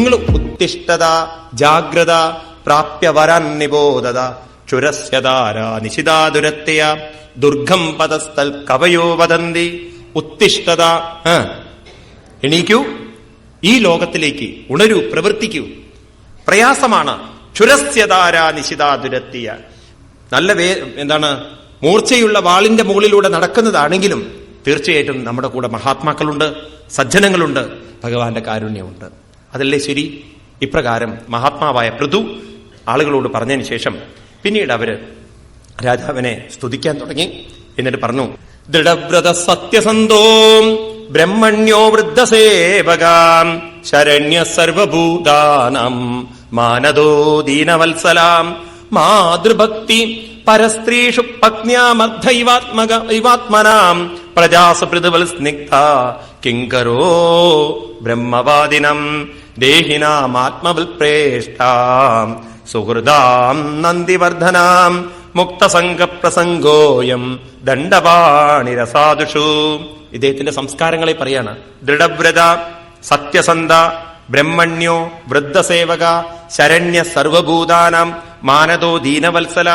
നിങ്ങൾ ഉത്തിഷ്ഠത ജാഗ്രത പ്രാപ്യ വരാൻ നിബോധത ചുരസ്യതാര നിശിതാദുരത്യ ദുർഗം പദസ്ഥൽ കവയോ വദന്തി. ഉത്തിഷ്ഠത, എണീക്കൂ, ഈ ലോകത്തിലേക്ക് ഉണരൂ, പ്രവർത്തിക്കൂ. പ്രയാസമാണ്. ചുരസ്യതാര നിശിതാദുരത്യ, നല്ല മൂർച്ചയുള്ള വാളിന്റെ മുകളിലൂടെ നടക്കുന്നതാണെങ്കിലും തീർച്ചയായിട്ടും നമ്മുടെ കൂടെ മഹാത്മാക്കളുണ്ട്, സജ്ജനങ്ങളുണ്ട്, ഭഗവാന്റെ കാരുണ്യമുണ്ട്. അതല്ലേ ശരി? ഇപ്രകാരം മഹാത്മാവായ പൃഥു ആളുകളോട് പറഞ്ഞതിന് ശേഷം പിന്നീട് അവര് രാജാവിനെ സ്തുതിക്കാൻ തുടങ്ങി. എന്നിട്ട് പറഞ്ഞു, ദൃഢവ്രത സത്യസന്ധോ ബ്രഹ്മണ്യോ വൃദ്ധസേവകാം ശരണ്യ സർവഭൂതാനാം മാനദോ ദീനവത്സലാം മാതൃഭക്തി പരസ്ത്രീഷു പത്ന്യാമർദ്ധൈവാത്മനാം പ്രജാസു പൃഥുവൽ സ്നിഗ്ധ കിങ്കരോ ബ്രഹ്മവാദിനം ദേഹിനാമാത്മവൽ പ്രേഷ്ഠാം സുഹൃദാം നന്ദിവർദ്ധനാം മുക്തസംഗപ്രസംഗോയം ദണ്ഡപാണിരസാദുഷു. ഇദ്ദേഹത്തിന്റെ സംസ്കാരങ്ങളെ പറയാണ്. ദൃഢവ്രത, സത്യസന്ധ, ബ്രഹ്മണ്യോ, വൃദ്ധസേവക, ശരണ്യ സർവഭൂതാനാം, മാനദോ ദീനവത്സല.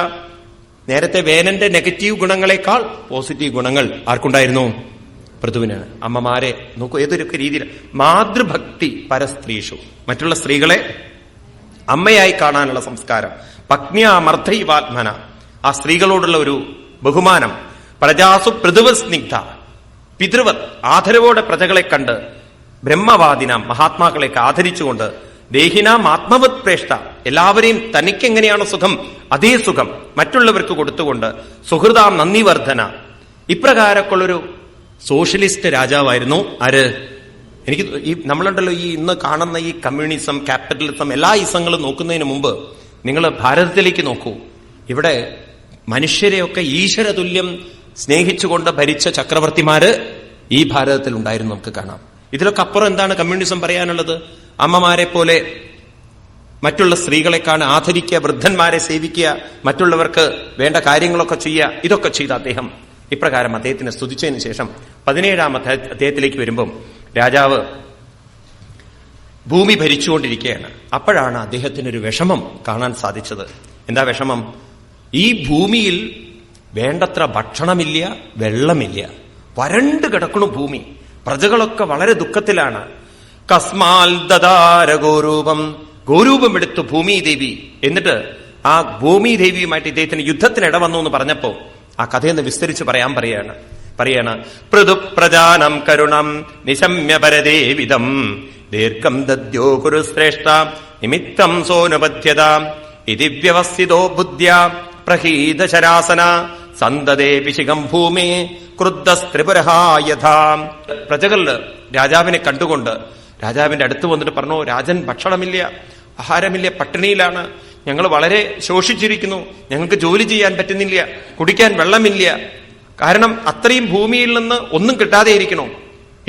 നേരത്തെ വേനന്റെ നെഗറ്റീവ് ഗുണങ്ങളെക്കാൾ പോസിറ്റീവ് ഗുണങ്ങൾ ആർക്കുണ്ടായിരുന്നു? പൃഥുവിനാണ്. അമ്മമാരെ നോക്കൂ, ഏതൊരു രീതിയിൽ. മാതൃഭക്തി പരസ്ത്രീഷു, മറ്റുള്ള സ്ത്രീകളെ അമ്മയായി കാണാനുള്ള സംസ്കാരം. പത്ന്യാമർദ്ധൈവാത്മന, ആ സ്ത്രീകളോടുള്ള ഒരു ബഹുമാനം. പ്രജാസു പൃഥുവ സ്നിഗ്ധ, പിതൃവത് ആദരവോടെ പ്രജകളെ കണ്ട്, ബ്രഹ്മവാദിനാം മഹാത്മാക്കളെയൊക്കെ ആദരിച്ചുകൊണ്ട്, ദേഹിനാം ആത്മവത് പ്രേഷ്ഠ, എല്ലാവരെയും തനിക്കെങ്ങനെയാണ് സുഖം അതേ സുഖം മറ്റുള്ളവർക്ക് കൊടുത്തുകൊണ്ട്, സുഹൃതാം നന്ദിവർദ്ധന. ഇപ്രകാരക്കുള്ളൊരു സോഷ്യലിസ്റ്റ് രാജാവായിരുന്നു ആര്? എനിക്ക് നമ്മളുണ്ടല്ലോ ഈ ഇന്ന് കാണുന്ന ഈ കമ്മ്യൂണിസം, ക്യാപിറ്റലിസം, എല്ലാ ഇസങ്ങളും നോക്കുന്നതിന് മുമ്പ് നിങ്ങൾ ഭാരതത്തിലേക്ക് നോക്കൂ. ഇവിടെ മനുഷ്യരെയൊക്കെ ഈശ്വരതുല്യം സ്നേഹിച്ചുകൊണ്ട് ഭരിച്ച ചക്രവർത്തിമാര് ഈ ഭാരതത്തിൽ ഉണ്ടായിരുന്നു, നമുക്ക് കാണാം. ഇതിലൊക്കെ അപ്പുറം എന്താണ് കമ്മ്യൂണിസം പറയാനുള്ളത്? അമ്മമാരെ പോലെ മറ്റുള്ള സ്ത്രീകളെക്കാണ് ആദരിക്കുക, വൃദ്ധന്മാരെ സേവിക്കുക, മറ്റുള്ളവർക്ക് വേണ്ട കാര്യങ്ങളൊക്കെ ചെയ്യുക. ഇതൊക്കെ ചെയ്ത അദ്ദേഹം ഇപ്രകാരം അദ്ദേഹത്തിനെ സ്തുതിച്ചതിന് ശേഷം 17-ാമത്തെ അദ്ദേഹത്തിലേക്ക് വരുമ്പം രാജാവ് ഭൂമി ഭരിച്ചുകൊണ്ടിരിക്കുകയാണ്. അപ്പോഴാണ് അദ്ദേഹത്തിനൊരു വിഷമം കാണാൻ സാധിച്ചത്. എന്താ വിഷമം? ഈ ഭൂമിയിൽ വേണ്ടത്ര ഭക്ഷണമില്ല, വെള്ളമില്ല, വരണ്ട് കിടക്കണു ഭൂമി. പ്രജകളൊക്കെ വളരെ ദുഃഖത്തിലാണ്. കസ്മാൽ ദദാര ഗോരൂപം, ഗോരൂപം എടുത്തു ഭൂമിദേവി. എന്നിട്ട് ആ ഭൂമിദേവിയുമായിട്ട് ഇദ്ദേഹത്തിന് യുദ്ധത്തിന് ഇടവന്നു എന്ന് പറഞ്ഞപ്പോ ആ കഥയെന്ന് വിസ്തരിച്ച് പറയാണ് പൃഥു പ്രജാനം കരുണം നിശമ്യ പരദേവിതം ദീർഘം ദദ്യോ കുരുശ്രേഷ്ഠ നിമിത്തം സോനുപദ്ധ്യത ഇതി വ്യവസ്ഥിതോ ബുദ്ധ്യ പ്രഹീത ശരാസന സന്തതേ പിശികം ഭൂമി ക്രുദ്ധസ്ത്രിപുരഹായഥാ. പ്രജകളില് രാജാവിനെ കണ്ടുകൊണ്ട് രാജാവിന്റെ അടുത്ത് വന്നിട്ട് പറഞ്ഞു, രാജൻ ഭക്ഷണമില്ല, ആഹാരമില്ല, പട്ടിണിയിലാണ്, ഞങ്ങൾ വളരെ ശോഷിച്ചിരിക്കുന്നു, ഞങ്ങൾക്ക് ജോലി ചെയ്യാൻ പറ്റുന്നില്ല, കുടിക്കാൻ വെള്ളമില്ല, കാരണം അത്രയും ഭൂമിയിൽ നിന്ന് ഒന്നും കിട്ടാതെ ഇരിക്കണോ.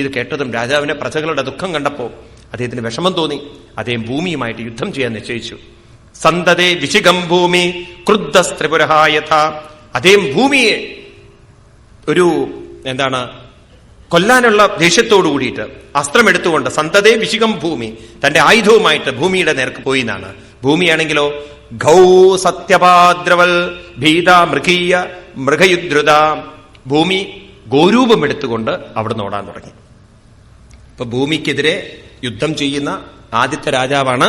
ഇത് കേട്ടതും രാജാവിന്റെ പ്രജകളുടെ ദുഃഖം കണ്ടപ്പോ അദ്ദേഹത്തിന് വിഷമം തോന്നി. അദ്ദേഹം ഭൂമിയുമായിട്ട് യുദ്ധം ചെയ്യാൻ നിശ്ചയിച്ചു. സന്തതേ വിശികം ഭൂമി ക്രുദ്ധസ്ത്രിപുരഹായഥ. അദ്ദേഹം ഭൂമിയെ ഒരു കൊല്ലാനുള്ള ദേഷ്യത്തോടു കൂടിയിട്ട് അസ്ത്രമെടുത്തുകൊണ്ട് സന്തതേ വിശികം ഭൂമി, തന്റെ ആയുധവുമായിട്ട് ഭൂമിയുടെ നേർക്ക് പോയി എന്നാണ്. ഭൂമിയാണെങ്കിലോ ഗൗ സത്യപാദ്രവൽ ഭീത മൃഗീയ മൃഗയുദ്രുത. ഭൂമി ഗോരൂപം എടുത്തുകൊണ്ട് അവിടുന്ന് ഓടാൻ തുടങ്ങി. ഇപ്പൊ ഭൂമിക്കെതിരെ യുദ്ധം ചെയ്യുന്ന ആദ്യത്തെ രാജാവാണ്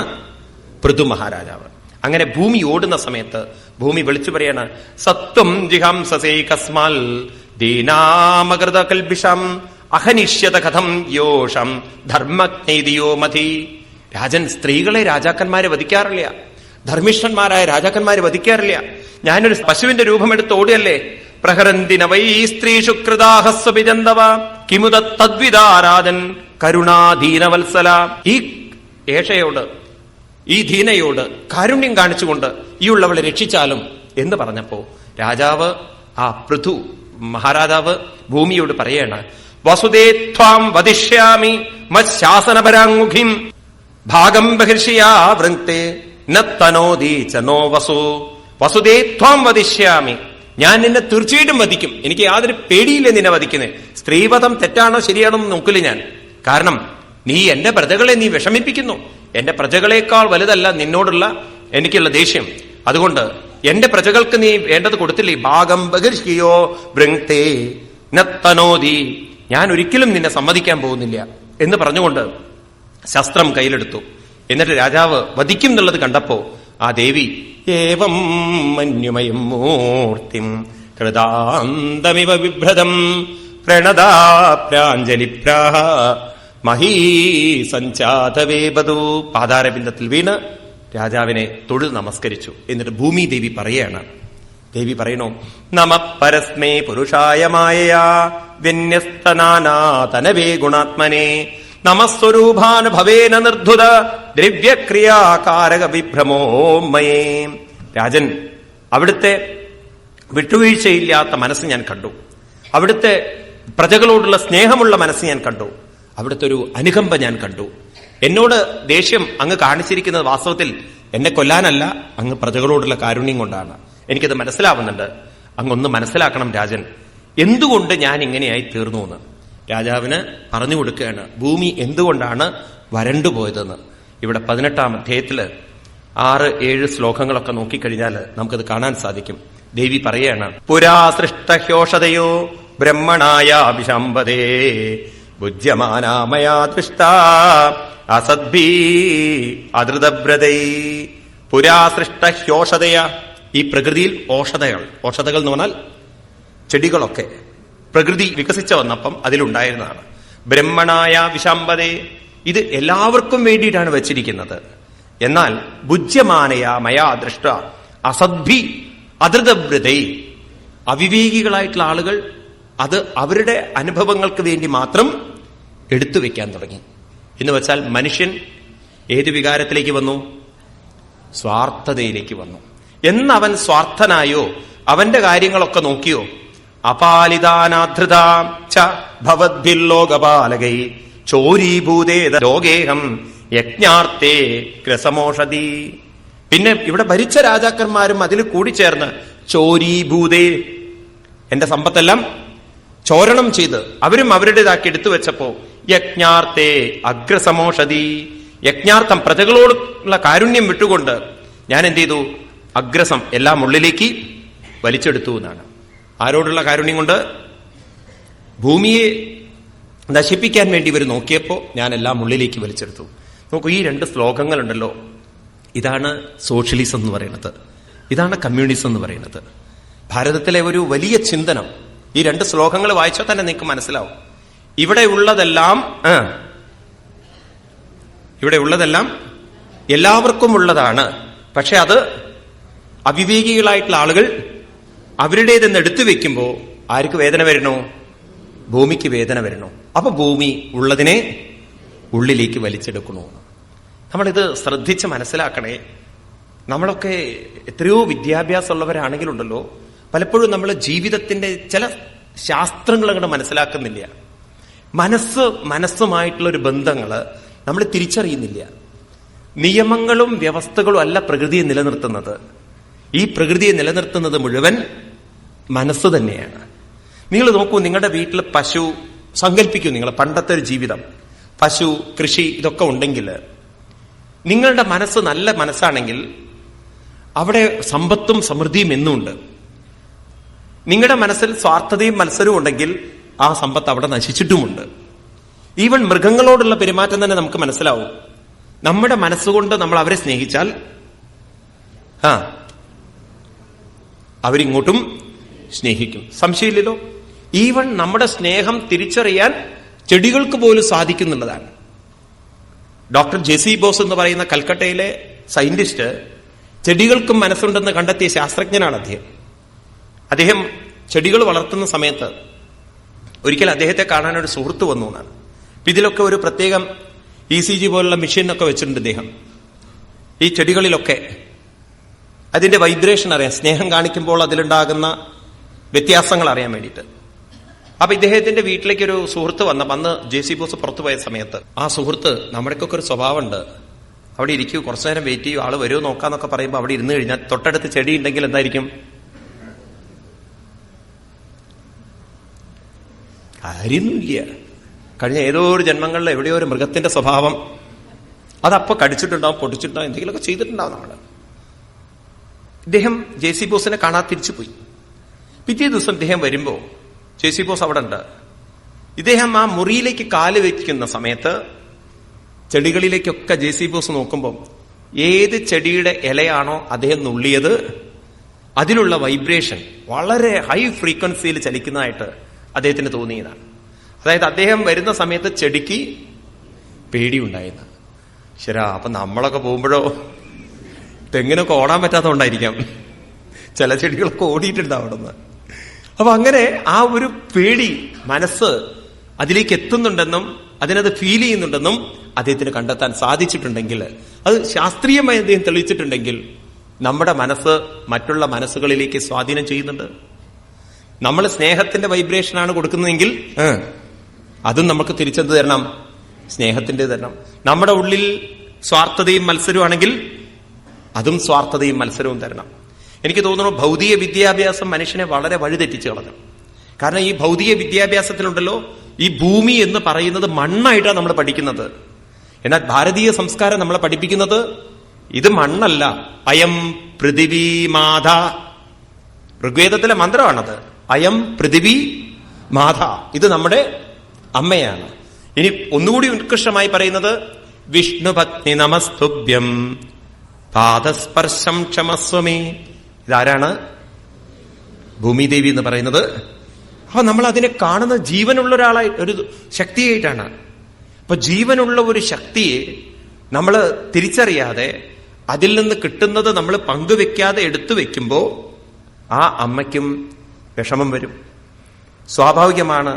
പൃഥു മഹാരാജാവ്. അങ്ങനെ ഭൂമി ഓടുന്ന സമയത്ത് ഭൂമി വിളിച്ചു പറയാണ്, സത്വം ജിഹംസസേ കസ്മാൽ ദീനാമകൃത കൽബിഷം അഹനിഷ്യത കഥം യോഷം ധർമ്മജ്ഞേതിയോ മതി. രാജൻ സ്ത്രീകളെ രാജാക്കന്മാരെ വധിക്കാറില്ല, ധർമ്മിഷ്ഠന്മാരായ രാജാക്കന്മാരെ വധിക്കാറില്ല. ഞാനൊരു പശുവിന്റെ രൂപമെടുത്ത് ഓടിയല്ലേ. പ്രഹരന്തിന വൈ സ്ത്രീഷു കൃതാഹസ്വപിജന്തവ കിമുദ തദ്വിദാരാജൻ കരുണാധീനവത്സല. ഈ ഏഷയോട്, ഈ ധീനയോട് കാരുണ്യം കാണിച്ചുകൊണ്ട് ഈ ഉള്ളവളെ രക്ഷിച്ചാലും എന്ന് പറഞ്ഞപ്പോ രാജാവ്, ആ പൃഥു മഹാരാജാവ് ഭൂമിയോട് പറയാണ്, വസുദേ ത്വാം വദിഷ്യാമി മശാസനപരാങ്മുഖിം ഭാഗം ബഹിർഷിയാ വൃങ്ക്തേ നത്തനോദീ ചനോ വസു. വസുദേ ത്വാം വദിഷ്യാമി, ഞാൻ നിന്നെ തീർച്ചയായിട്ടും വധിക്കും, എനിക്ക് യാതൊരു പേടിയില്ല നിന്നെ വധിക്കുന്നത്. സ്ത്രീവധം തെറ്റാണോ ശരിയാണോ എന്ന് നോക്കില്ല ഞാൻ. കാരണം നീ എന്റെ പ്രജകളെ നീ വിഷമിപ്പിക്കുന്നു, എന്റെ പ്രജകളെക്കാൾ വലുതല്ല നിന്നോടുള്ള എനിക്കുള്ള ദേഷ്യം. അതുകൊണ്ട് എന്റെ പ്രജകൾക്ക് നീ വേണ്ടത് കൊടുത്തില്ലേ? ഭാഗം ബഹിർഹിയോ വൃങ്ക്തേ നത്തനോതി, ഞാൻ ഒരിക്കലും നിന്നെ സമ്മതിക്കാൻ പോകുന്നില്ല എന്ന് പറഞ്ഞുകൊണ്ട് ശസ്ത്രം കയ്യിലെടുത്തു. എന്നിട്ട് രാജാവ് വധിക്കും എന്നുള്ളത് കണ്ടപ്പോ ആ ദേവി ഏവം മന്യുമയം മൂർത്തിം കൃതാന്തമിവ വിഭ്രതം പ്രണതാ പ്രാഞ്ജലിപ്രാഹ മഹീ സഞ്ചാതവേബതു, പാതാരബിന്ദത്തിൽ വീണ് രാജാവിനെ തൊഴുത് നമസ്കരിച്ചു. എന്നിട്ട് ഭൂമി ദേവി പറയാണ്, ദേവി പറയണോ, നമ പരസ്മേ പുരുഷായ മായയാ വ്യന്യസ്തനാനാതനവേ ഗുണാത്മനെ നമസ്വരൂപാനുഭവേന നിർധുത ദ്രവ്യക്രിയാകാരക വിഭ്രമോമയേ. രാജൻ, അവിടുത്തെ വിട്ടുവീഴ്ചയില്ലാത്ത മനസ്സ് ഞാൻ കണ്ടു, അവിടുത്തെ പ്രജകളോടുള്ള സ്നേഹമുള്ള മനസ്സ് ഞാൻ കണ്ടു, അവിടുത്തെ ഒരു അനുകമ്പ ഞാൻ കണ്ടു. എന്നോട് ദേഷ്യം അങ്ങ് കാണിച്ചിരിക്കുന്നത് വാസ്തവത്തിൽ എന്നെ കൊല്ലാനല്ല, അങ്ങ് പ്രജകളോടുള്ള കാരുണ്യം കൊണ്ടാണ്. എനിക്കത് മനസ്സിലാവുന്നുണ്ട്. അങ്ങൊന്ന് മനസ്സിലാക്കണം രാജൻ, എന്തുകൊണ്ട് ഞാൻ ഇങ്ങനെയായി തീർന്നു എന്ന്. രാജാവിന് പറഞ്ഞു കൊടുക്കുകയാണ് ഭൂമി എന്തുകൊണ്ടാണ് വരണ്ടുപോയതെന്ന്. ഇവിടെ 18-ാം അധ്യായത്തില് 6-7 ശ്ലോകങ്ങളൊക്കെ നോക്കിക്കഴിഞ്ഞാൽ നമുക്കത് കാണാൻ സാധിക്കും. ദേവി പറയാണ്, പുരാ സൃഷ്ടഹ്യോഷതയോ ബ്രഹ്മണായാഭിശംബദേ ഭുജ്യമാനാമയാ ദൃഷ്ട അസദ്ഭീ അധൃതവ്രതൈ. പുരാ സൃഷ്ടഹ്യോഷതയ, ഈ പ്രകൃതിയിൽ ഓഷധകൾ എന്ന് പറഞ്ഞാൽ ചെടികളൊക്കെ പ്രകൃതി വികസിച്ചു വന്നപ്പം അതിലുണ്ടായിരുന്നതാണ്. ബ്രഹ്മണായ വിശാംബതേ, ഇത് എല്ലാവർക്കും വേണ്ടിയിട്ടാണ് വെച്ചിരിക്കുന്നത്. എന്നാൽ ഭുജ്യമാനയ മയാ ദൃഷ്ട അസദ്ഭി അധൃതവ്രതൈ, അവിവേകികളായിട്ടുള്ള ആളുകൾ അത് അവരുടെ അനുഭവങ്ങൾക്ക് വേണ്ടി മാത്രം എടുത്തു വെക്കാൻ തുടങ്ങി. എന്ന് വെച്ചാൽ മനുഷ്യൻ ഏത് വികാരത്തിലേക്ക് വന്നു? സ്വാർത്ഥതയിലേക്ക് വന്നു. എന്നവൻ സ്വാർത്ഥനായോ, അവന്റെ കാര്യങ്ങളൊക്കെ നോക്കിയോ, അപാലിതാനാധൃതാം ച ഭവദ്ഭിർലോകപാലകൈ ചോരീഭൂതേത ലോകേഹം യജ്ഞാർത്ഥേ ഗ്രസമോഷതി. പിന്നെ ഇവിടെ ഭരിച്ച രാജാക്കന്മാരും അതിൽ കൂടിച്ചേർന്ന് ചോരീഭൂതേ, എന്റെ സമ്പത്തെല്ലാം ചോരണം ചെയ്ത് അവരും അവരുടേതാക്കി എടുത്തു വെച്ചപ്പോ യജ്ഞാർത്ഥേ അഗ്രസമോഷതി, യജ്ഞാർത്ഥം പ്രജകളോടുള്ള കാരുണ്യം വിട്ടുകൊണ്ട് ഞാൻ എന്ത് ചെയ്തു? അഗ്രസം എല്ലാം ഉള്ളിലേക്ക് വലിച്ചെടുത്തു എന്നാണ്. ആരോടുള്ള കാരുണ്യം കൊണ്ട്? ഭൂമിയെ നശിപ്പിക്കാൻ വേണ്ടി ഇവർ നോക്കിയപ്പോ ഞാൻ എല്ലാം ഉള്ളിലേക്ക് വലിച്ചെടുത്തു. നോക്കൂ, ഈ 2 ശ്ലോകങ്ങളുണ്ടല്ലോ, ഇതാണ് സോഷ്യലിസം എന്ന് പറയുന്നത്, ഇതാണ് കമ്മ്യൂണിസം എന്ന് പറയുന്നത്. ഭാരതത്തിലെ ഒരു വലിയ ചിന്തനം ഈ 2 ശ്ലോകങ്ങൾ വായിച്ചാൽ തന്നെ നിങ്ങൾക്ക് മനസ്സിലാവും. ഇവിടെ ഉള്ളതെല്ലാം എല്ലാവർക്കും ഉള്ളതാണ്. പക്ഷെ അത് അവിവേകികളായിട്ടുള്ള ആളുകൾ അവരുടേതെന്ന് എടുത്തു വെക്കുമ്പോ ആർക്ക് വേദന വരണോ? ഭൂമിക്ക് വേദന വരണോ? അപ്പൊ ഭൂമി ഉള്ളതിനെ ഉള്ളിലേക്ക് വലിച്ചെടുക്കണോ? നമ്മളിത് ശ്രദ്ധിച്ച് മനസ്സിലാക്കണേ. നമ്മളൊക്കെ എത്രയോ വിദ്യാഭ്യാസമുള്ളവരാണെങ്കിലുണ്ടല്ലോ, പലപ്പോഴും നമ്മൾ ജീവിതത്തിന്റെ ചില ശാസ്ത്രങ്ങൾ അങ്ങോട്ട് മനസ്സിലാക്കുന്നില്ല. മനസ്സുമായിട്ടുള്ള ഒരു ബന്ധങ്ങള് നമ്മൾ തിരിച്ചറിയുന്നില്ല. നിയമങ്ങളും വ്യവസ്ഥകളും അല്ല പ്രകൃതിയെ നിലനിർത്തുന്നത്. ഈ പ്രകൃതിയെ നിലനിർത്തുന്നത് മുഴുവൻ മനസ്സ് തന്നെയാണ്. നിങ്ങൾ നോക്കൂ, നിങ്ങളുടെ വീട്ടിൽ പശു സങ്കല്പിക്കൂ, നിങ്ങൾ പണ്ടത്തെ ഒരു ജീവിതം, പശു, കൃഷി ഇതൊക്കെ ഉണ്ടെങ്കിൽ, നിങ്ങളുടെ മനസ്സ് നല്ല മനസ്സാണെങ്കിൽ അവിടെ സമ്പത്തും സമൃദ്ധിയും എന്നുമുണ്ട്. നിങ്ങളുടെ മനസ്സിൽ സ്വാർത്ഥതയും മത്സരവും ഉണ്ടെങ്കിൽ ആ സമ്പത്ത് അവിടെ നശിച്ചിട്ടുമുണ്ട്. ഈവൻ മൃഗങ്ങളോടുള്ള പെരുമാറ്റം തന്നെ നമുക്ക് മനസ്സിലാവും. നമ്മുടെ മനസ്സുകൊണ്ട് നമ്മൾ അവരെ സ്നേഹിച്ചാൽ അവരിങ്ങോട്ടും സ്നേഹിക്കും, സംശയമില്ലല്ലോ. ഈവൻ നമ്മുടെ സ്നേഹം തിരിച്ചറിയാൻ ചെടികൾക്ക് പോലും സാധിക്കുന്നുള്ളതാണ്. ഡോക്ടർ ജെസി ബോസ് എന്ന് പറയുന്ന കൽക്കട്ടയിലെ സയന്റിസ്റ്റ് ചെടികൾക്കും മനസ്സുണ്ടെന്ന് കണ്ടെത്തിയ ശാസ്ത്രജ്ഞനാണ് അദ്ദേഹം ചെടികൾ വളർത്തുന്ന സമയത്ത് ഒരിക്കൽ അദ്ദേഹത്തെ കാണാൻ ഒരു സുഹൃത്ത് വന്നു എന്നാണ്. ഇതിലൊക്കെ ഒരു പ്രത്യേകം ECG പോലുള്ള മെഷീനൊക്കെ വെച്ചിട്ടുണ്ട് അദ്ദേഹം. ഈ ചെടികളിലൊക്കെ അതിന്റെ വൈബ്രേഷൻ അറിയാം, സ്നേഹം കാണിക്കുമ്പോൾ അതിലുണ്ടാകുന്ന വ്യത്യാസങ്ങൾ അറിയാൻ വേണ്ടിയിട്ട്. അപ്പൊ ഇദ്ദേഹത്തിന്റെ വീട്ടിലേക്ക് ഒരു സുഹൃത്ത് അന്ന് ജെസി ബോസ് പുറത്തു പോയ സമയത്ത് ആ സുഹൃത്ത്, നമ്മുടെയൊക്കെ ഒരു സ്വഭാവമുണ്ട്, അവിടെ ഇരിക്കൂ, കുറച്ചു നേരം വെയിറ്റ് ചെയ്യൂ, ആള് വരുമോ നോക്കാന്നൊക്കെ പറയുമ്പോൾ അവിടെ ഇരുന്ന് കഴിഞ്ഞാൽ തൊട്ടടുത്ത് ചെടി ഉണ്ടെങ്കിൽ എന്തായിരിക്കും? കാര്യമൊന്നുമില്ല. കഴിഞ്ഞ ഏതോ ഒരു ജന്മങ്ങളിൽ എവിടെയോ ഒരു മൃഗത്തിന്റെ സ്വഭാവം അതപ്പോ കടിച്ചിട്ടുണ്ടാവും, പൊട്ടിച്ചിട്ടുണ്ടാവും, എന്തെങ്കിലുമൊക്കെ ചെയ്തിട്ടുണ്ടാവും നമ്മള്. ഇദ്ദേഹം ജെ.സി. ബോസിനെ കാണാൻ തിരിച്ചു പോയി. പിറ്റേ ദിവസം ഇദ്ദേഹം വരുമ്പോ ജെ.സി. ബോസ് അവിടെ ഉണ്ട്. ഇദ്ദേഹം ആ മുറിയിലേക്ക് കാല് വെക്കുന്ന സമയത്ത് ചെടികളിലേക്കൊക്കെ ജെ.സി. ബോസ് നോക്കുമ്പോൾ ഏത് ചെടിയുടെ ഇലയാണോ അദ്ദേഹം നുള്ളിയത് അതിലുള്ള വൈബ്രേഷൻ വളരെ ഹൈ ഫ്രീക്വൻസിയിൽ ചലിക്കുന്നതായിട്ട് അദ്ദേഹത്തിന് തോന്നിയതാണ്. അതായത് അദ്ദേഹം വരുന്ന സമയത്ത് ചെടിക്ക് പേടിയുണ്ടായിരുന്നു. ശരാ, അപ്പൊ നമ്മളൊക്കെ പോകുമ്പോഴോ തെങ്ങിനൊക്കെ ഓടാൻ പറ്റാത്തതുകൊണ്ടായിരിക്കാം ചില ചെടികളൊക്കെ ഓടിയിട്ടുണ്ടാവും അവിടെ നിന്ന്. അപ്പൊ അങ്ങനെ ആ ഒരു പേടി മനസ്സ് അതിലേക്ക് എത്തുന്നുണ്ടെന്നും അതിനത് ഫീൽ ചെയ്യുന്നുണ്ടെന്നും അദ്ദേഹത്തിന് കണ്ടെത്താൻ സാധിച്ചിട്ടുണ്ടെങ്കിൽ, അത് ശാസ്ത്രീയമായി അദ്ദേഹം തെളിയിച്ചിട്ടുണ്ടെങ്കിൽ, നമ്മുടെ മനസ്സ് മറ്റുള്ള മനസ്സുകളിലേക്ക് സ്വാധീനം ചെയ്യുന്നുണ്ട്. നമ്മൾ സ്നേഹത്തിന്റെ വൈബ്രേഷനാണ് കൊടുക്കുന്നതെങ്കിൽ അതും നമുക്ക് തിരിച്ചെന്ത് തരണം? സ്നേഹത്തിന്റെ തരണം. നമ്മുടെ ഉള്ളിൽ സ്വാർത്ഥതയും മത്സരവും ആണെങ്കിൽ അതും സ്വാർത്ഥതയും മത്സരവും തരണം. എനിക്ക് തോന്നുന്നു ഭൗതിക വിദ്യാഭ്യാസം മനുഷ്യനെ വളരെ വഴിതെറ്റിച്ചു കളഞ്ഞു. കാരണം ഈ ഭൗതിക വിദ്യാഭ്യാസത്തിലുണ്ടല്ലോ, ഈ ഭൂമി എന്ന് പറയുന്നത് മണ്ണായിട്ടാണ് നമ്മൾ പഠിക്കുന്നത്. എന്നാൽ ഭാരതീയ സംസ്കാരം നമ്മളെ പഠിപ്പിക്കുന്നത് ഇത് മണ്ണല്ല, അയം പൃഥിവീ മാത. ഋഗ്വേദത്തിലെ മന്ത്രമാണത്. അയം പൃഥിവി മാത, ഇത് നമ്മുടെ അമ്മയാണ്. ഇനി ഒന്നുകൂടി ഉത്കൃഷ്ടമായി പറയുന്നത് വിഷ്ണുപത്നി നമസ്തുഭ്യം പാദസ്പർശം ക്ഷമസ്വമേ. ഇതാരാണ്? ഭൂമിദേവി എന്ന് പറയുന്നത്. അപ്പൊ നമ്മൾ അതിനെ കാണുന്ന ജീവനുള്ള ഒരാളായി, ഒരു ശക്തിയായിട്ടാണ്. അപ്പൊ ജീവനുള്ള ഒരു ശക്തിയെ നമ്മൾ തിരിച്ചറിയാതെ അതിൽ നിന്ന് കിട്ടുന്നത് നമ്മൾ പങ്കുവെക്കാതെ എടുത്തു വെക്കുമ്പോ ആ അമ്മയ്ക്കും വിഷമം വരും. സ്വാഭാവികമാണ്.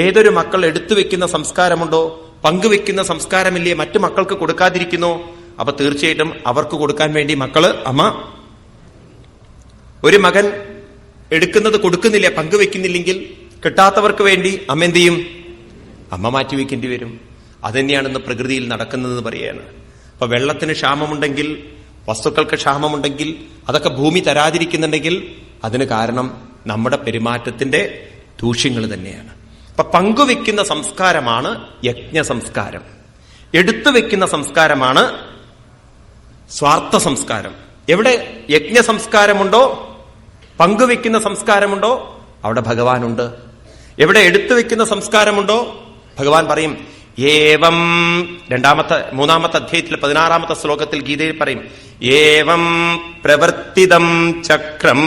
ഏതൊരു മക്കൾ എടുത്തു വെക്കുന്ന സംസ്കാരമുണ്ടോ, പങ്കുവെക്കുന്ന സംസ്കാരമില്ലേ, മറ്റു മക്കൾക്ക് കൊടുക്കാതിരിക്കുന്നു, അപ്പൊ തീർച്ചയായിട്ടും അവർക്ക് കൊടുക്കാൻ വേണ്ടി അമ്മ, ഒരു മകൻ എടുക്കുന്നത് കൊടുക്കുന്നില്ല, പങ്കുവെക്കുന്നില്ലെങ്കിൽ കിട്ടാത്തവർക്ക് വേണ്ടി അമ്മ എന്ത് ചെയ്യും? അമ്മ മാറ്റിവെക്കേണ്ടി വരും. അതുതന്നെയാണ് ഇന്ന് പ്രകൃതിയിൽ നടക്കുന്നതെന്ന് പറയാണ്. അപ്പൊ വെള്ളത്തിന് ക്ഷാമമുണ്ടെങ്കിൽ, വസ്തുക്കൾക്ക് ക്ഷാമമുണ്ടെങ്കിൽ, അതൊക്കെ ഭൂമി തരാതിരിക്കുന്നുണ്ടെങ്കിൽ അതിന് കാരണം നമ്മുടെ പെരുമാറ്റത്തിന്റെ ദൂഷ്യങ്ങൾ തന്നെയാണ്. അപ്പൊ പങ്കുവെക്കുന്ന സംസ്കാരമാണ് യജ്ഞ സംസ്കാരം. എടുത്തു വെക്കുന്ന സംസ്കാരമാണ് സ്വാർത്ഥ സംസ്കാരം. എവിടെ യജ്ഞ സംസ്കാരമുണ്ടോ, പങ്കുവെക്കുന്ന സംസ്കാരമുണ്ടോ, അവിടെ ഭഗവാനുണ്ട്. എവിടെ എടുത്തു വെക്കുന്ന സംസ്കാരമുണ്ടോ, ഭഗവാൻ പറയും ഏവം. മൂന്നാമത്തെ അധ്യായത്തിൽ 16ാമത്തെ ശ്ലോകത്തിൽ ഗീതയിൽ പറയും ഏവം പ്രവർത്തിതം ചക്രം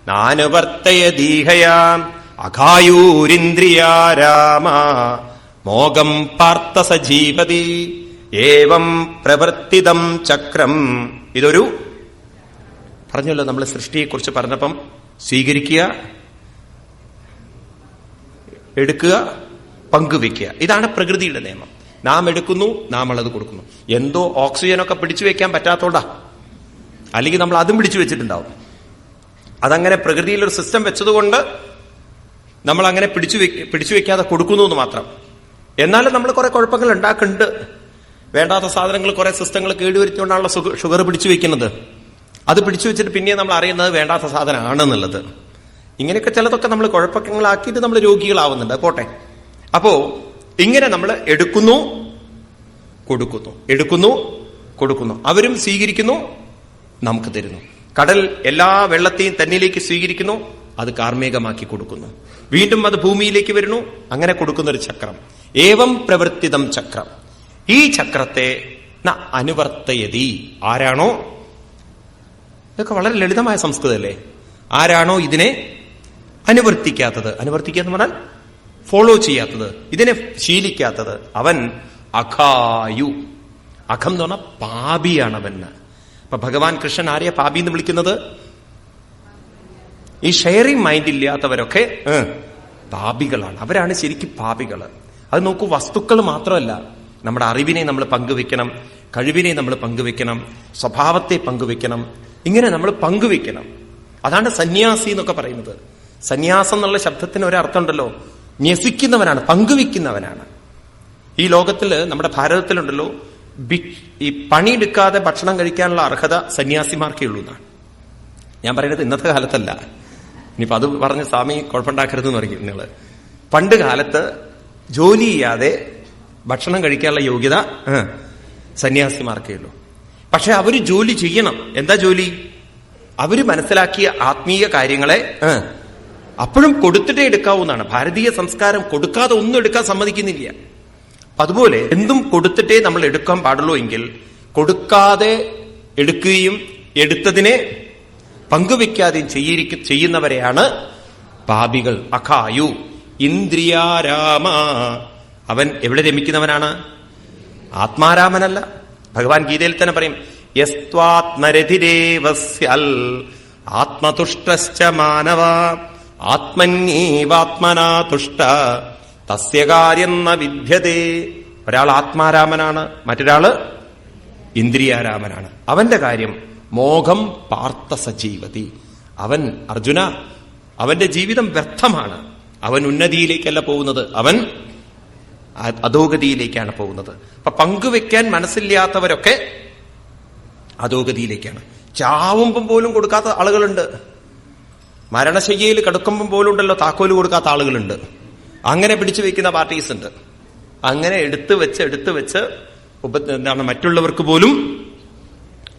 നാനുവർത്തയദീഹയാ അഘായൂരിന്ദ്രിയാ രാമ മോകം പാർത്ഥ സജീവതി. ഏവം പ്രവർത്തിതം ചക്രം. ഇതൊരു പറഞ്ഞല്ലോ, നമ്മൾ സൃഷ്ടിയെക്കുറിച്ച് പറഞ്ഞപ്പം സ്വീകരിക്കുക, എടുക്കുക, പങ്കുവെക്കുക. ഇതാണ് പ്രകൃതിയുടെ നിയമം. നാം എടുക്കുന്നു, നാം അത് കൊടുക്കുന്നു. എന്തോ ഓക്സിജനൊക്കെ പിടിച്ചു വെക്കാൻ പറ്റാത്തോണ്ടാ, അല്ലെങ്കിൽ നമ്മൾ അതും പിടിച്ചു വെച്ചിട്ടുണ്ടാവും. അതങ്ങനെ പ്രകൃതിയിലൊരു സിസ്റ്റം വെച്ചതുകൊണ്ട് നമ്മൾ അങ്ങനെ പിടിച്ചു വെക്കാതെ കൊടുക്കുന്നു എന്ന് മാത്രം. എന്നാലും നമ്മൾ കുറെ കുഴപ്പങ്ങൾ ഉണ്ടാക്കുന്നുണ്ട്. വേണ്ടാത്ത സാധനങ്ങൾ, കുറെ സിസ്റ്റങ്ങൾ കേടുവരുത്തിക്കൊണ്ടാണല്ലോ ഷുഗർ പിടിച്ചു വെക്കുന്നത്. അത് പിടിച്ചു വെച്ചിട്ട് പിന്നെ നമ്മൾ അറിയുന്നത് വേണ്ടാത്ത സാധനമാണെന്നുള്ളത്. ഇങ്ങനെയൊക്കെ ചിലതൊക്കെ നമ്മൾ കുഴപ്പങ്ങളാക്കിയിട്ട് നമ്മൾ രോഗികളാവുന്നുണ്ട്. പോട്ടെ. അപ്പോ ഇങ്ങനെ നമ്മൾ എടുക്കുന്നു, കൊടുക്കുന്നു, എടുക്കുന്നു, കൊടുക്കുന്നു. അവരും സ്വീകരിക്കുന്നു, നമുക്ക് തരുന്നു. കടൽ എല്ലാ വെള്ളത്തെയും തന്നിലേക്ക് സ്വീകരിക്കുന്നു, അത് കാർമേകമാക്കി കൊടുക്കുന്നു. വീണ്ടും അത് ഭൂമിയിലേക്ക് വരുന്നു, അങ്ങനെ കൊടുക്കുന്ന ഒരു ചക്രം. ഏവം പ്രവർത്തിതം ചക്രം. ഈ ചക്രത്തെ അനുവർത്തയതി. ആരാണോ, ഇതൊക്കെ വളരെ ലളിതമായ സംസ്കൃതമല്ലേ, ആരാണോ ഇതിനെ അനുവർത്തിക്കാത്തത്, അനുവർത്തിക്കുക എന്ന് പറഞ്ഞാൽ ഫോളോ ചെയ്യാത്തത്, ഇതിനെ ശീലിക്കാത്തത്, അവൻ അഘായു. അഘം എന്ന് പറഞ്ഞാൽ പാപിയാണ് അവൻ. അപ്പൊ ഭഗവാൻ കൃഷ്ണൻ ആരെയാ പാപി എന്ന് വിളിക്കുന്നത്? ഈ ഷെയറിംഗ് മൈൻഡ് ഇല്ലാത്തവരൊക്കെ പാപികളാണ്. അവരാണ് ശരിക്കും പാപികൾ. അത് നോക്കൂ, വസ്തുക്കൾ മാത്രമല്ല, നമ്മുടെ അറിവിനെ നമ്മൾ പങ്കുവെക്കണം, കഴിവിനെ നമ്മൾ പങ്കുവെക്കണം, സ്വഭാവത്തെ പങ്കുവെക്കണം. ഇങ്ങനെ നമ്മൾ പങ്കുവെക്കണം. അതാണ് സന്യാസി എന്നൊക്കെ പറയുന്നത്. സന്യാസം എന്നുള്ള ശബ്ദത്തിന് ഒരർത്ഥമുണ്ടല്ലോ, ന്യസിക്കുന്നവനാണ്, പങ്കുവെക്കുന്നവനാണ്. ഈ ലോകത്തിൽ, നമ്മുടെ ഭാരതത്തിലുണ്ടല്ലോ, ഈ പണിയെടുക്കാതെ ഭക്ഷണം കഴിക്കാനുള്ള അർഹത സന്യാസിമാർക്കേ ഉള്ളൂ എന്നാണ് ഞാൻ പറയുന്നത്. ഇന്നത്തെ കാലത്തല്ല. ഇനിയിപ്പോ അത് പറഞ്ഞ് സ്വാമി കുഴപ്പമുണ്ടാക്കരുതെന്ന് പറയും നിങ്ങള്. പണ്ട് കാലത്ത് ജോലി ചെയ്യാതെ ഭക്ഷണം കഴിക്കാനുള്ള യോഗ്യത സന്യാസിമാർക്കേ ഉള്ളൂ. പക്ഷെ അവര് ജോലി ചെയ്യണം. എന്താ ജോലി? അവര് മനസ്സിലാക്കിയ ആത്മീയ കാര്യങ്ങളെ അപ്പോഴും കൊടുത്തിട്ടേ എടുക്കാവുന്നതാണ്. ഭാരതീയ സംസ്കാരം കൊടുക്കാതെ ഒന്നും എടുക്കാൻ സമ്മതിക്കുന്നില്ല. അതുപോലെ എന്തും കൊടുത്തിട്ടേ നമ്മൾ എടുക്കാൻ പാടുള്ളൂ എങ്കിൽ കൊടുക്കാതെ എടുക്കുകയും എടുത്തതിനെ പങ്കുവെക്കാതെയും ചെയ്യുന്നവരെയാണ് പാപികൾ. അഖായു ഇന്ദ്രിയാരാമ. അവൻ എവിടെ രമിക്കുന്നവനാണ്? ആത്മാരാമനല്ല. ഭഗവാൻ ഗീതയിൽ തന്നെ പറയും, യസ്ത്വാത്മരതിരേവസ്യൽ ആത്മതുഷ്ടശ്ച മാനവ ആത്മന്യേവാത്മനാ തുഷ്ട തസ്യ കാര്യം ന വിദ്യതേ. ഒരാൾ ആത്മാരാമനാണ്, മറ്റൊരാള് ഇന്ദ്രിയാരാമനാണ്. അവന്റെ കാര്യം മോഹം പാർത്ഥ സജീവതി. അവൻ അർജുന, അവന്റെ ജീവിതം വ്യർത്ഥമാണ്. അവൻ ഉന്നതിയിലേക്കല്ല പോകുന്നത്, അവൻ അധോഗതിയിലേക്കാണ് പോകുന്നത്. അപ്പൊ പങ്കുവെക്കാൻ മനസ്സില്ലാത്തവരൊക്കെ അധോഗതിയിലേക്കാണ്. ചാവുമ്പം പോലും കൊടുക്കാത്ത ആളുകളുണ്ട്. മരണശയ്യയിൽ കിടക്കുമ്പം പോലും ഉണ്ടല്ലോ താക്കോല് കൊടുക്കാത്ത ആളുകളുണ്ട്. അങ്ങനെ പിടിച്ചു വെക്കുന്ന പാർട്ടീസ് ഉണ്ട്. അങ്ങനെ എടുത്തു വെച്ച് എന്താണ് മറ്റുള്ളവർക്ക് പോലും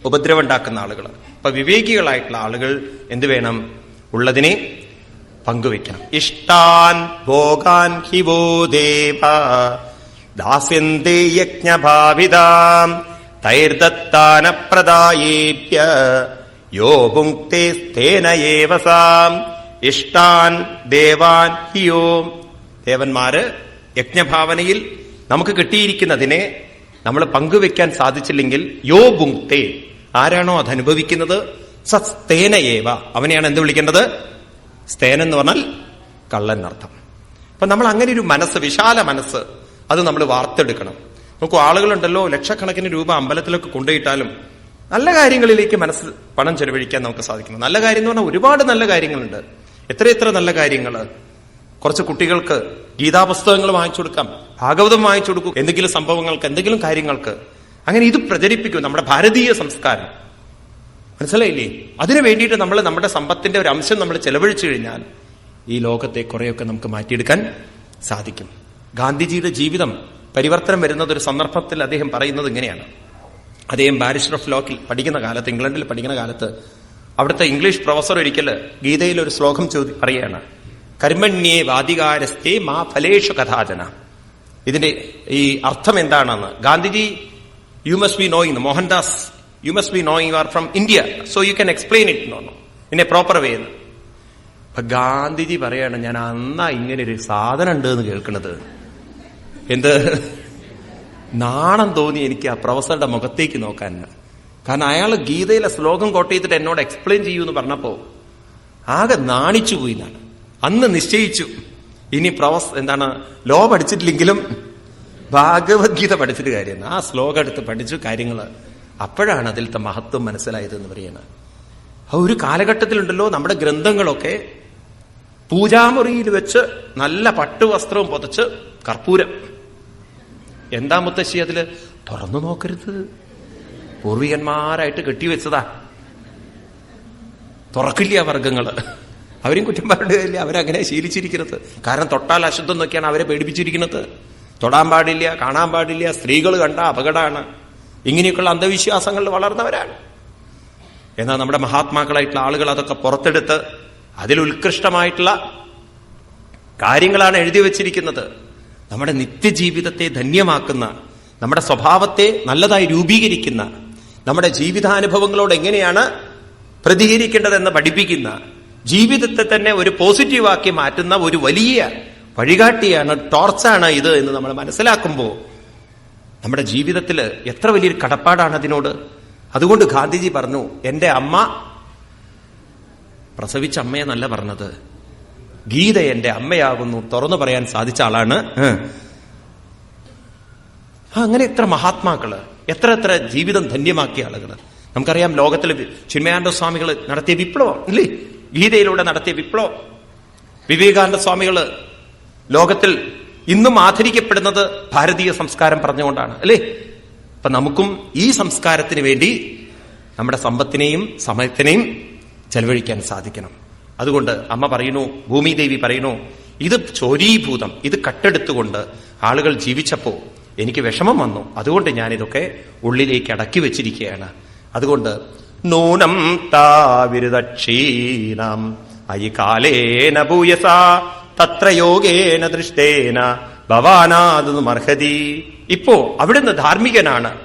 ഉപദ്രവം ഉണ്ടാക്കുന്ന ആളുകൾ. അപ്പൊ വിവേകികളായിട്ടുള്ള ആളുകൾ എന്ത് വേണം? ഉള്ളതിനെ പങ്കുവെക്കണം. ഇഷ്ടാൻ ഭോഗാൻ ഹിവോ ദേവ ദാസ്യന്തേ യജ്ഞഭാവിതാം തൈർദത്താന പ്രദായേഭ്യ യോ ഭുങ്ക്തേ തേന ഏവ സാം. ഇഷ്ടാൻ ദേവാൻ ഹിയോ. ദേവന്മാര് യജ്ഞഭാവനയിൽ നമുക്ക് കിട്ടിയിരിക്കുന്നതിനെ നമ്മൾ പങ്കുവെക്കാൻ സാധിച്ചില്ലെങ്കിൽ യോ ഭുങ്ക്തേ, ആരാണോ അതനുഭവിക്കുന്നത്, സസ്തേന ഏവ, അവനെയാണ് എന്ത് വിളിക്കേണ്ടത്? സ്തേൻ എന്ന് പറഞ്ഞാൽ കള്ളൻ അർത്ഥം. അപ്പൊ നമ്മൾ അങ്ങനെ ഒരു മനസ്സ്, വിശാല മനസ്സ്, അത് നമ്മൾ വാർത്തെടുക്കണം. നോക്കൂ, ആളുകളുണ്ടല്ലോ ലക്ഷക്കണക്കിന് രൂപ അമ്പലത്തിലൊക്കെ കൊണ്ടുപോയിട്ടാലും നല്ല കാര്യങ്ങളിലേക്ക് മനസ്സ് പണം ചെലവഴിക്കാൻ നമുക്ക് സാധിക്കണം. നല്ല കാര്യം എന്ന് പറഞ്ഞാൽ ഒരുപാട് നല്ല കാര്യങ്ങളുണ്ട്. എത്ര നല്ല കാര്യങ്ങൾ. കുറച്ച് കുട്ടികൾക്ക് ഗീതാപുസ്തകങ്ങൾ വാങ്ങിച്ചു കൊടുക്കാം, ഭാഗവതം വാങ്ങിച്ചു കൊടുക്കും, എന്തെങ്കിലും സംഭവങ്ങൾക്ക്, എന്തെങ്കിലും കാര്യങ്ങൾക്ക്. അങ്ങനെ ഇത് പ്രചരിപ്പിക്കും നമ്മുടെ ഭാരതീയ സംസ്കാരം. മനസ്സിലായില്ലേ? അതിനു വേണ്ടിയിട്ട് നമ്മൾ നമ്മുടെ സമ്പത്തിന്റെ ഒരു അംശം നമ്മൾ ചെലവഴിച്ചു കഴിഞ്ഞാൽ ഈ ലോകത്തെ കുറെയൊക്കെ നമുക്ക് മാറ്റിയെടുക്കാൻ സാധിക്കും. ഗാന്ധിജിയുടെ ജീവിതം പരിവർത്തനം വരുന്നത് ഒരു സന്ദർഭത്തിൽ അദ്ദേഹം പറയുന്നത് ഇങ്ങനെയാണ്. അദ്ദേഹം ബാരിസ്റ്റർ ഓഫ് ലോക്കിൽ പഠിക്കുന്ന കാലത്ത്, ഇംഗ്ലണ്ടിൽ പഠിക്കുന്ന കാലത്ത്, അവിടുത്തെ ഇംഗ്ലീഷ് പ്രൊഫസർ ഒരിക്കൽ ഗീതയിൽ ഒരു ശ്ലോകം പറയുകയാണ്, കർമ്മണ്യേ വാദികാരസ്ഥേ മാ ഫലേഷു കഥാചന. ഇതിന്റെ ഈ അർത്ഥം എന്താണെന്ന് Gandhiji, you must be knowing, Mohandas, you must be knowing you are from India, so you can explain it in A proper വേ എന്ന്. അപ്പൊ ഗാന്ധിജി പറയാണ്, ഞാൻ അന്നാ ഇങ്ങനെ ഒരു സാധനം ഉണ്ട് എന്ന് കേൾക്കുന്നത്. എന്ത് നാണം തോന്നി എനിക്ക് ആ പ്രൊഫസറുടെ മുഖത്തേക്ക് നോക്കാൻ. കാരണം അയാൾ ഗീതയിലെ ശ്ലോകം കോട്ട് ചെയ്തിട്ട് എന്നോട് എക്സ്പ്ലെയിൻ ചെയ്യൂ എന്ന് പറഞ്ഞപ്പോ ആകെ നാണിച്ചു പോയി. എന്നാണ് അന്ന് നിശ്ചയിച്ചു, ഇനി ലോ പഠിച്ചിട്ടില്ലെങ്കിലും ഭഗവത്ഗീത പഠിച്ചിട്ട് കാര്യം. ആ ശ്ലോകം എടുത്ത് പഠിച്ചു കാര്യങ്ങള്. അപ്പോഴാണ് അതിലത്തെ മഹത്വം മനസ്സിലായതെന്ന് പറയുന്നത്. ഒരു കാലഘട്ടത്തിലുണ്ടല്ലോ നമ്മുടെ ഗ്രന്ഥങ്ങളൊക്കെ പൂജാമുറിയിൽ വെച്ച് നല്ല പട്ടുവസ്ത്രവും പൊതച്ച് കർപ്പൂരം. എന്താ മുത്തശ്ശി അതില്? തുറന്നു നോക്കരുത്, പൂർവികന്മാരായിട്ട് കെട്ടിവെച്ചതാ, തുറക്കില്ല വർഗങ്ങള്. അവരും കുറ്റം പറഞ്ഞില്ല, അവരങ്ങനെ ശീലിച്ചിരിക്കുന്നത്. കാരണം തൊട്ടാൽ അശുദ്ധം എന്നൊക്കെയാണ് അവരെ പേടിപ്പിച്ചിരിക്കുന്നത്. തൊടാൻ പാടില്ല, കാണാൻ പാടില്ല, സ്ത്രീകൾ കണ്ട അപകടമാണ്, ഇങ്ങനെയൊക്കെയുള്ള അന്ധവിശ്വാസങ്ങളിൽ വളർന്നവരാണ്. എന്നാൽ നമ്മുടെ മഹാത്മാക്കളായിട്ടുള്ള ആളുകൾ അതൊക്കെ പുറത്തെടുത്ത് അതിൽ ഉത്കൃഷ്ടമായിട്ടുള്ള കാര്യങ്ങളാണ് എഴുതി വച്ചിരിക്കുന്നത്. നമ്മുടെ നിത്യജീവിതത്തെ ധന്യമാക്കുന്ന, നമ്മുടെ സ്വഭാവത്തെ നല്ലതായി രൂപീകരിക്കുന്ന, നമ്മുടെ ജീവിതാനുഭവങ്ങളോട് എങ്ങനെയാണ് പ്രതികരിക്കേണ്ടതെന്ന് പഠിപ്പിക്കുന്ന, ജീവിതത്തെ തന്നെ ഒരു പോസിറ്റീവാക്കി മാറ്റുന്ന ഒരു വലിയ വഴികാട്ടിയാണ്, ടോർച്ചാണ് ഇത് എന്ന് നമ്മൾ മനസ്സിലാക്കുമ്പോൾ നമ്മുടെ ജീവിതത്തിൽ എത്ര വലിയൊരു കടപ്പാടാണ് അതിനോട്. അതുകൊണ്ട് ഗാന്ധിജി പറഞ്ഞു, എന്റെ അമ്മ പ്രസവിച്ച അമ്മയെന്നല്ല പറഞ്ഞത്, ഗീത എന്റെ അമ്മയാകുന്നു തുറന്നു പറയാൻ സാധിച്ച ആളാണ്. അങ്ങനെ എത്ര മഹാത്മാക്കള്, എത്ര ജീവിതം ധന്യമാക്കിയ ആളുകള് നമുക്കറിയാം. ലോകത്തിൽ ചിന്മയാനന്ദ സ്വാമികൾ നടത്തിയ വിപ്ലവം ഇല്ലേ, ഗീതയിലൂടെ നടത്തിയ വിപ്ലവം. വിവേകാനന്ദ സ്വാമികള് ലോകത്തിൽ ഇന്നും ആദരിക്കപ്പെടുന്നത് ഭാരതീയ സംസ്കാരം പറഞ്ഞുകൊണ്ടാണ് അല്ലേ. അപ്പൊ നമുക്കും ഈ സംസ്കാരത്തിന് വേണ്ടി നമ്മുടെ സമ്പത്തിനെയും സമയത്തിനെയും ചെലവഴിക്കാൻ സാധിക്കണം. അതുകൊണ്ട് അമ്മ പറയുന്നു, ഭൂമിദേവി പറയുന്നു, ഇത് ചോരീഭൂതം, ഇത് കട്ടെടുത്തുകൊണ്ട് ആളുകൾ ജീവിച്ചപ്പോ എനിക്ക് വിഷമം വന്നു. അതുകൊണ്ട് ഞാനിതൊക്കെ ഉള്ളിലേക്ക് അടക്കി വെച്ചിരിക്കുകയാണ്. അതുകൊണ്ട് നൂനം താവിരുദക്ഷീണം അയി കാലേന ഭൂയസ തത്ര യോഗേന ദൃഷ്ടേന ഭവാനാദു മർഹതി. ഇപ്പോ അവിടുന്ന് ധാർമ്മികനാണ്,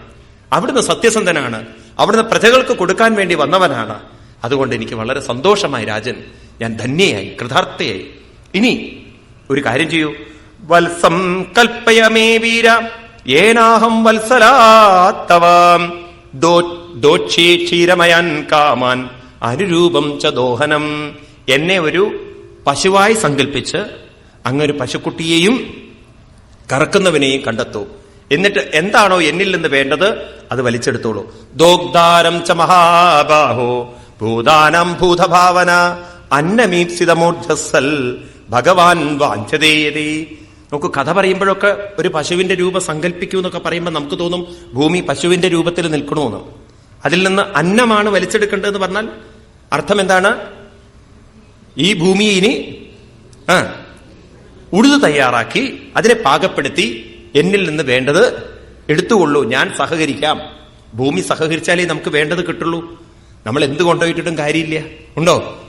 അവിടുന്ന് സത്യസന്ധനാണ്, അവിടുന്ന് പ്രജകൾക്ക് കൊടുക്കാൻ വേണ്ടി വന്നവനാണ്. അതുകൊണ്ട് എനിക്ക് വളരെ സന്തോഷമായി രാജൻ, ഞാൻ ധന്യയായി, കൃതാർത്ഥയായി. ഇനി ഒരു കാര്യം ചെയ്യൂ. വത്സം കൽപ്പയമേ വീര ഏനാഹം വത്സലാത്തവാം ദോക്ഷേ ക്ഷീരമയാൻ കാമാൻ അനുരൂപം ച ദോഹനം. എന്നെ ഒരു പശുവായി സങ്കല്പിച്ച് അങ്ങൊരു പശുക്കുട്ടിയെയും കറക്കുന്നവനെയും കണ്ടെത്തൂ. എന്നിട്ട് എന്താണോ എന്നിൽ നിന്ന് വേണ്ടത് അത് വലിച്ചെടുത്തോളൂ. ദോഗ്ധാരം ച മഹാബാഹോ ഭൂതാനം ഭൂതഭാവന അന്നമീപ്സിതമൂർധസ്സൽ ഭഗവാൻ വാഞ്ചതേയതേ. നമുക്ക് കഥ പറയുമ്പോഴൊക്കെ ഒരു പശുവിന്റെ രൂപം സങ്കല്പിക്കൂ എന്നൊക്കെ പറയുമ്പോൾ നമുക്ക് തോന്നും ഭൂമി പശുവിന്റെ രൂപത്തിൽ നിൽക്കണമെന്ന്. അതിൽ നിന്ന് അന്നമാണ് വലിച്ചെടുക്കേണ്ടതെന്ന് പറഞ്ഞാൽ അർത്ഥം എന്താണ്? ഈ ഭൂമി ഇനി ഉഴുതു തയ്യാറാക്കി അതിനെ പാകപ്പെടുത്തി എന്നിൽ നിന്ന് വേണ്ടത് എടുത്തുകൊള്ളൂ, ഞാൻ സഹകരിക്കാം. ഭൂമി സഹകരിച്ചാലേ നമുക്ക് വേണ്ടത് കിട്ടുള്ളൂ. നമ്മൾ എന്ത് കൊണ്ടുപോയിട്ടിട്ടും കാര്യമില്ല. ഉണ്ടോ?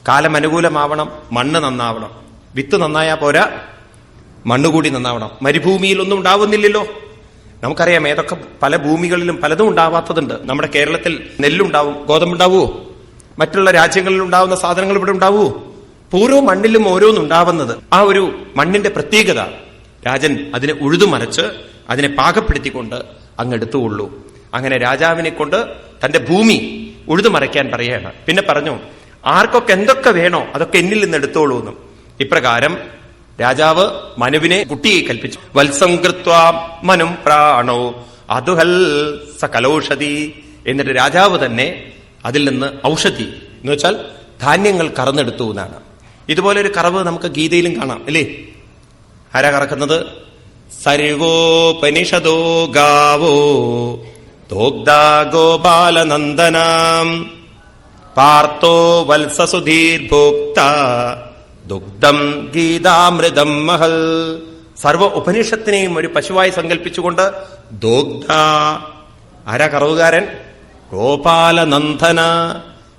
കാലം അനുകൂലമാവണം, മണ്ണ് നന്നാവണം. വിത്ത് നന്നായാ പോരാ, മണ്ണുകൂടി നന്നാവണം. മരുഭൂമിയിൽ ഒന്നും ഉണ്ടാവുന്നില്ലല്ലോ. നമുക്കറിയാം ഏതൊക്കെ പല ഭൂമികളിലും പലതും ഉണ്ടാവാത്തതുണ്ട്. നമ്മുടെ കേരളത്തിൽ നെല്ലുണ്ടാവും, ഗോതമ്പുണ്ടാവുമോ? മറ്റുള്ള രാജ്യങ്ങളിൽ ഉണ്ടാവുന്ന സാധനങ്ങൾ ഇവിടെ ഉണ്ടാവുമോ? ഓരോ മണ്ണിലും ഓരോന്നുണ്ടാവുന്നത്. ആ ഒരു മണ്ണിന്റെ പ്രത്യേകത. രാജൻ അതിനെ ഉഴുതുമരച്ച് അതിനെ പാകപ്പെടുത്തിക്കൊണ്ട് അങ്ങെടുത്തുകൊള്ളൂ. അങ്ങനെ രാജാവിനെ കൊണ്ട് തന്റെ ഭൂമി ഉഴുതുമറയ്ക്കാൻ പറയാണ്. പിന്നെ പറഞ്ഞു, ആർക്കൊക്കെ എന്തൊക്കെ വേണോ അതൊക്കെ എന്നിൽ നിന്ന് എടുത്തോളൂ എന്നും. ഇപ്രകാരം രാജാവ് മനുവിനെ കുട്ടിയെ കൽപ്പിച്ചു. വത്സംകൃത്വാ മനും പ്രാണോ അതുഹൽ സകലൌഷധി. എന്നിട്ട് രാജാവ് തന്നെ അതിൽ നിന്ന് ഔഷധി എന്ന് വെച്ചാൽ ധാന്യങ്ങൾ കറന്നെടുത്തു എന്നാണ്. ഇതുപോലെ ഒരു കറവ് നമുക്ക് ഗീതയിലും കാണാം, അല്ലേ? ആരാ കറക്കുന്നത്? സർവോപനിഷദോ ഗാവോ ദോഗ്ധാ ഗോപാലനന്ദനാം പാർത്തോ വത്സസുധീർഭോക്ത ദുഗ്ധം ഗീതാമൃതം മഹൽ. സർവ ഉപനിഷത്തിനെയും ഒരു പശുവായി സങ്കല്പിച്ചുകൊണ്ട് ദോഗ്ധ. ആരാ കറവുകാരൻ? ഗോപാലനന്ദന.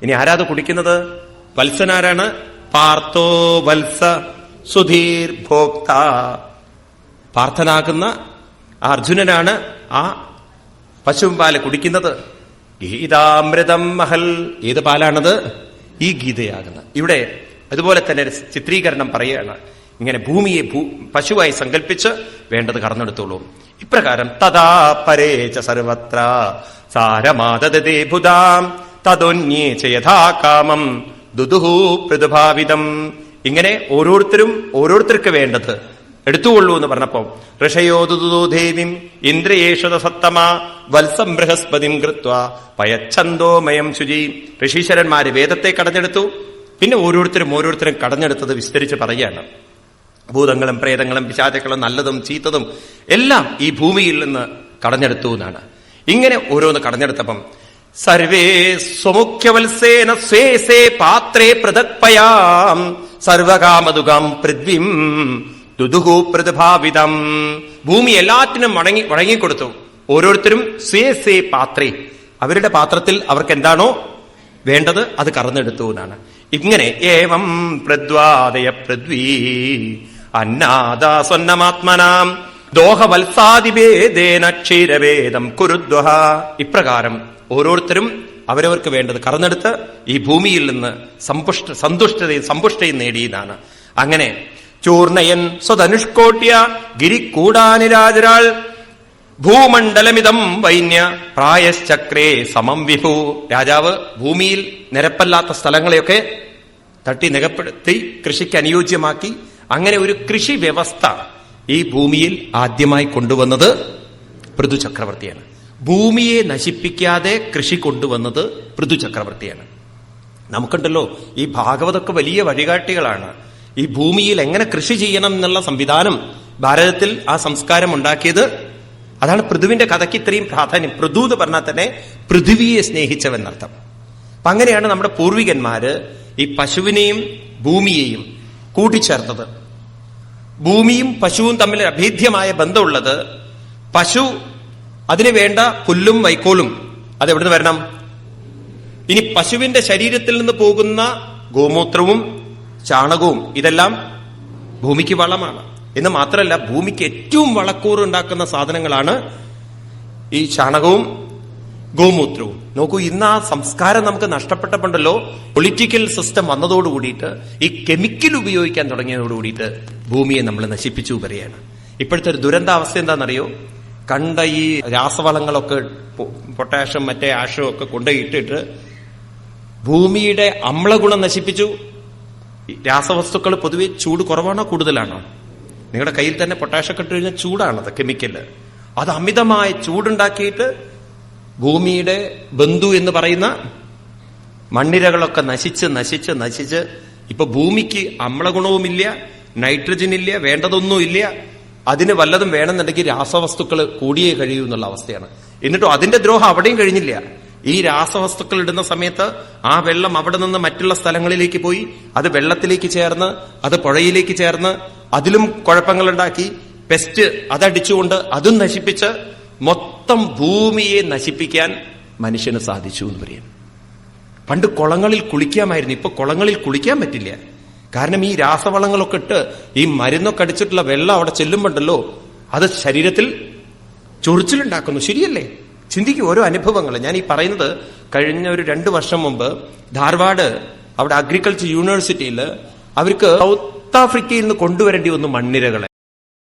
ഇനി ആരാത് കുടിക്കുന്നത്? വത്സനാരാണ്? പാർത്തോ വത്സ സുധീർ ഭോക്ത. പാർത്ഥനാകുന്ന ആ അർജുനനാണ് ആ പശുപാല് കുടിക്കുന്നത്. ഗീതാമൃതം മഹൽ. ഏത് പാലാണത്? ഈ ഗീതയാകുന്നത്. ഇവിടെ അതുപോലെ തന്നെ ചിത്രീകരണം പറയുകയാണ്. ഇങ്ങനെ ഭൂമിയെ പശുവായി സങ്കല്പിച്ച് വേണ്ടത് കറന്നെടുത്തോളൂ. ഇപ്രകാരം തഥാ പരേച സർവത്ര സാരമാദദേ ഭുതാം തദോന്യേ ച യഥാ കാമം ദുദുഹു പ്രതിഭാവിതം. ഇങ്ങനെ ഓരോരുത്തർക്ക് വേണ്ടത് എടുത്തുകൊള്ളൂ എന്ന് പറഞ്ഞപ്പോ ഋഷയോ ദുദുദോ ദേവീം ഇന്ദ്രയേഷത സത്തമ വത്സം ബൃഹസ്പതിം കൃത്വാ പയച്ഛന്തോമയം ശുചി. ഋഷീശ്വരന്മാര് വേദത്തെ കടഞ്ഞെടുത്തു. പിന്നെ ഓരോരുത്തരും കടഞ്ഞെടുത്തത് വിസ്തരിച്ച് പറയുകയാണ്. ഭൂതങ്ങളും പ്രേതങ്ങളും പിശാചക്കളും നല്ലതും ചീത്തതും എല്ലാം ഈ ഭൂമിയിൽ നിന്ന് കടഞ്ഞെടുത്തു എന്നാണ്. ഇങ്ങനെ ഓരോന്ന് കടഞ്ഞെടുത്തപ്പം സർവേ സ്വമുഖ്യവത്സേന സ്വേ സേ പാത്രേ പൃഥക്പയാം സർവകാമതുകം പൃഥ്വിം ദുദുഹു പ്രതിഭാവിതം. ഭൂമി എല്ലാറ്റിനും വഴങ്ങിക്കൊടുത്തു. ഓരോരുത്തരും സ്വേ സേ പാത്രേ, അവരുടെ പാത്രത്തിൽ അവർക്ക് എന്താണോ വേണ്ടത് അത് കറന്നെടുത്തു എന്നാണ്. ഇങ്ങനെ ഏവം പ്രദ്വാദയ പൃഥ്വീ അന്നാദാസ്വന്നമാത്മനാം ദോഹവത്സാദിഭേദേന ക്ഷീരവേദം കുരുദ്വഹ. ഇപ്രകാരം ഓരോരുത്തരും അവരവർക്ക് വേണ്ടത് കറന്നെടുത്ത് ഈ ഭൂമിയിൽ നിന്ന് സമ്പുഷ്ടയും നേടിയതാണ്. അങ്ങനെ ചൂർണയൻ സ്വധനുഷ്കോട്യ ഗിരിക്കൂടാനിരാജരാൾ ഭൂമണ്ഡലമിതം വൈന്യ പ്രായശ്ചക്രേ സമം വിഭു. രാജാവ് ഭൂമിയിൽ നിരപ്പല്ലാത്ത സ്ഥലങ്ങളെയൊക്കെ തട്ടി നികപ്പെടുത്തി കൃഷിക്ക് അനുയോജ്യമാക്കി. അങ്ങനെ ഒരു കൃഷി വ്യവസ്ഥ ഈ ഭൂമിയിൽ ആദ്യമായി കൊണ്ടുവന്നത് പൃഥു ചക്രവർത്തിയാണ്. ഭൂമിയെ നശിപ്പിക്കാതെ കൃഷി കൊണ്ടുവന്നത് പൃഥു ചക്രവർത്തിയാണ്. നമുക്കുണ്ടല്ലോ ഈ ഭാഗവതമൊക്കെ വലിയ വഴികാട്ടികളാണ്. ഈ ഭൂമിയിൽ എങ്ങനെ കൃഷി ചെയ്യണം എന്നുള്ള സംവിധാനം ഭാരതത്തിൽ ആ സംസ്കാരം ഉണ്ടാക്കിയത് അതാണ്. പൃഥുവിന്റെ കഥയ്ക്ക് ഇത്രയും പ്രാധാന്യം. പൃഥു എന്ന് പറഞ്ഞാൽ തന്നെ പൃഥ്വിയെ സ്നേഹിച്ചവെന്നർത്ഥം. അപ്പൊ അങ്ങനെയാണ് നമ്മുടെ പൂർവികന്മാര് ഈ പശുവിനെയും ഭൂമിയെയും കൂട്ടിച്ചേർത്തത്. ഭൂമിയും പശുവും തമ്മിൽ അഭേദ്യമായ ബന്ധമുള്ളത് പശു, അതിന് വേണ്ട പുല്ലും വൈക്കോലും അതെവിടുന്ന് വരണം? ഇനി പശുവിന്റെ ശരീരത്തിൽ നിന്ന് പോകുന്ന ഗോമൂത്രവും ചാണകവും ഇതെല്ലാം ഭൂമിക്ക് വളമാണ്. എന്ന് മാത്രമല്ല, ഭൂമിക്ക് ഏറ്റവും വളക്കൂറ് ഉണ്ടാക്കുന്ന സാധനങ്ങളാണ് ഈ ചാണകവും ഗോമൂത്രവും. നോക്കൂ, ഇന്ന് ആ സംസ്കാരം നമുക്ക് നഷ്ടപ്പെട്ടപ്പോണ്ടല്ലോ. പൊളിറ്റിക്കൽ സിസ്റ്റം വന്നതോടുകൂടിയിട്ട്, ഈ കെമിക്കൽ ഉപയോഗിക്കാൻ തുടങ്ങിയതോടുകൂടിയിട്ട് ഭൂമിയെ നമ്മൾ നശിപ്പിച്ചു വരികയാണ്. ഇപ്പോഴത്തെ ഒരു ദുരന്താവസ്ഥ എന്താണെന്നറിയോ? കണ്ട ഈ രാസവളങ്ങളൊക്കെ, പൊട്ടാഷ്യം മറ്റേ ആഷും ഒക്കെ കൊണ്ടുപോയിട്ടിട്ട് ഭൂമിയുടെ അമ്ലഗുണം നശിപ്പിച്ചു. രാസവസ്തുക്കൾ പൊതുവെ ചൂട് കുറവാണോ കൂടുതലാണോ? നിങ്ങളുടെ കയ്യിൽ തന്നെ പൊട്ടാഷ്യം ഇട്ട് കഴിഞ്ഞാൽ ചൂടാണത്, കെമിക്കല്. അത് അമിതമായ ചൂടുണ്ടാക്കിയിട്ട് ഭൂമിയുടെ ബന്ധു എന്ന് പറയുന്ന മണ്ണിരകളൊക്കെ നശിച്ച് നശിച്ച് നശിച്ച് ഇപ്പൊ ഭൂമിക്ക് അമ്ലഗുണവുമില്ല, നൈട്രജൻ ഇല്ല, വേണ്ടതൊന്നുമില്ല. അതിന് വല്ലതും വേണമെന്നുണ്ടെങ്കിൽ രാസവസ്തുക്കൾ കൂടിയേ കഴിയൂ എന്നുള്ള അവസ്ഥയാണ്. എന്നിട്ടും അതിന്റെ ദ്രോഹം അവിടെയും കഴിഞ്ഞില്ല. ഈ രാസവസ്തുക്കൾ ഇടുന്ന സമയത്ത് ആ വെള്ളം അവിടെ നിന്ന് മറ്റുള്ള സ്ഥലങ്ങളിലേക്ക് പോയി, അത് വെള്ളത്തിലേക്ക് ചേർന്ന്, അത് പുഴയിലേക്ക് ചേർന്ന് അതിലും കുഴപ്പങ്ങളുണ്ടാക്കി, പെസ്റ്റ് അതടിച്ചുകൊണ്ട് അതും നശിപ്പിച്ച് മൊത്തം ഭൂമിയെ നശിപ്പിക്കാൻ മനുഷ്യന് സാധിച്ചു എന്ന് പറയാം. പണ്ട് കുളങ്ങളിൽ കുളിക്കാമായിരുന്നു, ഇപ്പൊ കുളങ്ങളിൽ കുളിക്കാൻ പറ്റില്ല. കാരണം ഈ രാസവളങ്ങളൊക്കെ ഇട്ട് ഈ മരുന്നൊക്കെ അടിച്ചിട്ടുള്ള വെള്ളം അവിടെ ചെല്ലുമ്പോണ്ടല്ലോ, അത് ശരീരത്തിൽ ചൊറിച്ചിലുണ്ടാക്കുന്നു. ശരിയല്ലേ? ചിന്തിക്കും ഓരോ അനുഭവങ്ങൾ. ഞാൻ ഈ പറയുന്നത് കഴിഞ്ഞ ഒരു 2 വർഷം മുമ്പ് ധാർവാഡ് അവിടെ അഗ്രികൾച്ചർ യൂണിവേഴ്സിറ്റിയിൽ അവർക്ക് സൗത്ത് ആഫ്രിക്കയിൽ നിന്ന് കൊണ്ടുവരേണ്ടി വന്നു മണ്ണിരകളെ.